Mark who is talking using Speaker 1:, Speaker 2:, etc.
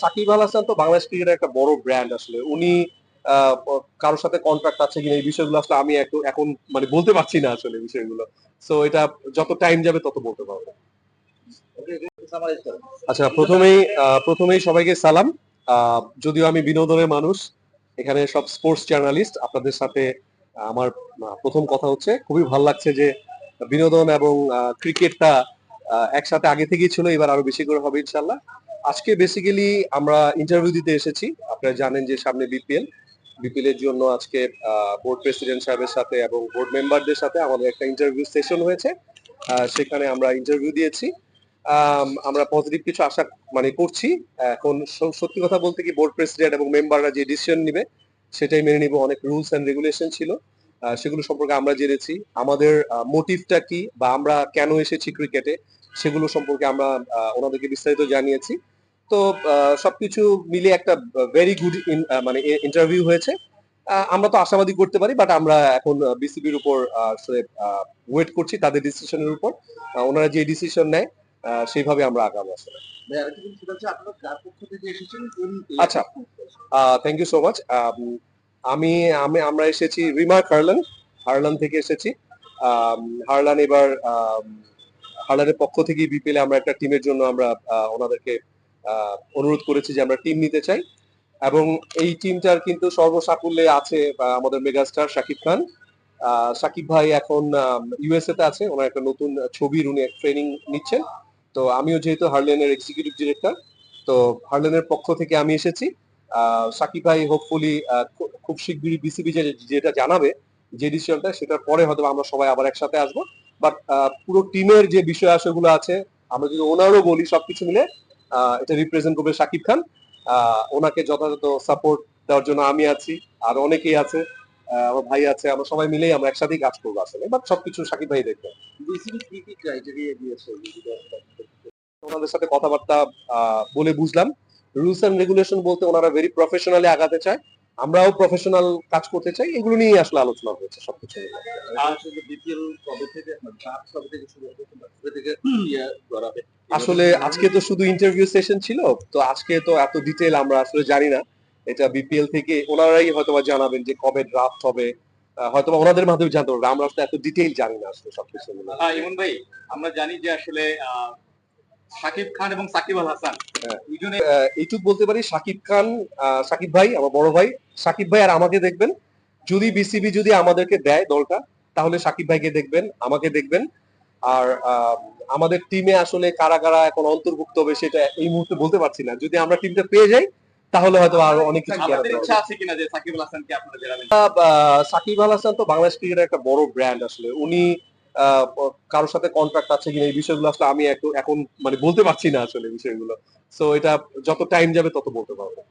Speaker 1: সাকিব আল হাসান তো বাংলাদেশ ক্রিকেটের একটা বড় ব্র্যান্ড আসলে। উনি কারোর সাথে কন্ট্রাক্ট আছে কিনা এই বিষয়গুলো আসলে আমি এখন মানে বলতে পারছি না আসলে বিষয়গুলো। সো এটা যত টাইম যাবে তত বলতে পারবো। আচ্ছা, প্রথমেই সবাইকে সালাম। যদিও আমি বিনোদনের মানুষ, এখানে সব স্পোর্টস জার্নালিস্ট, আপনাদের সাথে আমার প্রথম কথা হচ্ছে খুবই ভালো লাগছে যে বিনোদন এবং ক্রিকেটটা একসাথে আগে থেকেই ছিল, এবার আরো বেশি করে হবে ইনশাল্লাহ। আজকে বেসিক্যালি আমরা ইন্টারভিউ দিতে এসেছি। আপনারা জানেন যে সামনে বিপিএল এর জন্য আজকে বোর্ড প্রেসিডেন্ট সাহেবের সাথে এবং বোর্ড মেম্বারদের সাথে আমাদের একটা ইন্টারভিউ সেশন হয়েছে। সেখানে আমরা ইন্টারভিউ দিয়েছি। আমরা পজিটিভ কিছু আশা মানে করছি। এখন সত্যি কথা বলতে কি, বোর্ড প্রেসিডেন্ট এবং মেম্বাররা যে ডিসিশন নিবে সেটাই মেনে নিব। অনেক রুলস এন্ড রেগুলেশন ছিল, সেগুলো সম্পর্কে আমরা জেনেছি। আমাদের মোটিভটা কি বা আমরা কেন এসেছি ক্রিকেটে সেগুলো সম্পর্কে আমরা ওনাদেরকে বিস্তারিত জানিয়েছি। তো সবকিছু মিলিয়ে একটা ভেরি গুড মানে ইন্টারভিউ হয়েছে। আমরা তো আশাবাদী করতে পারি, বাট আমরা এখন বিসিবির উপর আসলে ওয়েট করছি তাদের ডিসিশনের উপর। ওনারা যে ডিসিশন নেয় সেইভাবে আমরা আগাবো আসলে। আচ্ছা, থ্যাংক ইউ সো মাচ। আমি আমরা এসেছি রিমার্ক হারলান থেকে এসেছি। হারলান এবার হারলানের পক্ষ থেকে বিপিএল আমরা একটা টিমের জন্য আমরা ওনাদেরকে অনুরোধ করেছি যে আমরা টিম নিতে চাই, এবং এই টিমটার কিন্তু সর্বসাকুল্যে আছে আমাদের মেগাস্টার শাকিব খান। সাকিব ভাই এখন ইউএসএ তে আছে, ওনার একটা নতুন ছবির উনি ট্রেনিং নিচ্ছেন। তো আমিও যেহেতু হারলেনের এক্সিকিউটিভ ডিরেক্টর, তো হারলেনের পক্ষ থেকে আমি এসেছি। সাকিব ভাই হোপফুলি খুব শিগগিরই বিসিবি যেটা জানাবে যে ডিসিশনটা, সেটার পরে হয়তো আমরা সবাই আবার একসাথে আসবো। বাট পুরো টিমের যে বিষয় আসেগুলো আছে, আমরা যদি ওনারও বলি, সবকিছু মিলে এটা রিপ্রেজেন্ট করবে সাকিব খান। ওনাকে যথাযথ সাপোর্ট দেওয়ার জন্য আমি আছি, আর অনেকেই আছে, আমার ভাই আছে, আমরা সবাই মিলেই আমরা একসাথেই কাজ করবো আসলে। বাট সবকিছু সাকিব ভাই দেখবে। ওনাদের সাথে কথাবার্তা বলে বুঝলাম, রুলস এন্ড রেগুলেশন বলতে ওনারা ভেরি প্রফেশনালি আগাতে চায়, আমরাও প্রফেশনাল কাজ করতে চাই, এগুলো নিয়ে আসলে আলোচনা হয়েছে সবকিছু আসলে। আজকে তো শুধু ইন্টারভিউ সেশন ছিল, তো আজকে তো এত ডিটেল আমরা আসলে জানি না। এটা বিপিএল থেকে ওনারাই হয়তোবা জানাবেন যে কবে ড্রাফট হবে, হয়তোবা ওনাদের মাধ্যমে জানতে পারবে, আমরা আসলে এত ডিটেইল জানি না আসলে সবকিছু মিলে।
Speaker 2: ইমন ভাই, আমরা জানি যে আসলে সাকিব খান এবং সাকিব আল হাসান দুইজনে
Speaker 1: এইটুক বলতে পারি, সাকিব খান, সাকিব ভাই আমার বড় ভাই, সাকিব ভাই আর আমাকে দেখবেন। যদি বিসিবি যদি আমাদেরকে দেয় দলটা, তাহলে সাকিব ভাইকে দেখবেন, আমাকে দেখবেন। আর আমাদের টিমে আসলে কারা কারা এখন অন্তর্ভুক্ত হবে সেটা এই মুহূর্তে বলতে পারছি না। যদি আমরা টিমটা পেয়ে যাই তাহলে হয়তো আরো অনেক কিছু
Speaker 2: আপনাদের ইচ্ছা আছে কিনা যে সাকিব আল হাসানকে আপনারা জেলাবেন?
Speaker 1: সাকিব আল হাসান তো বাংলাদেশ ক্রিকেটের একটা বড় ব্র্যান্ড আসলে। উনি কারোর সাথে কন্ট্রাক্ট আছে কিনা এই বিষয়গুলো আসলে আমি এখন মানে বলতে পারছি না আসলে বিষয়গুলো। সো এটা যত টাইম যাবে তত বলতে পারবো।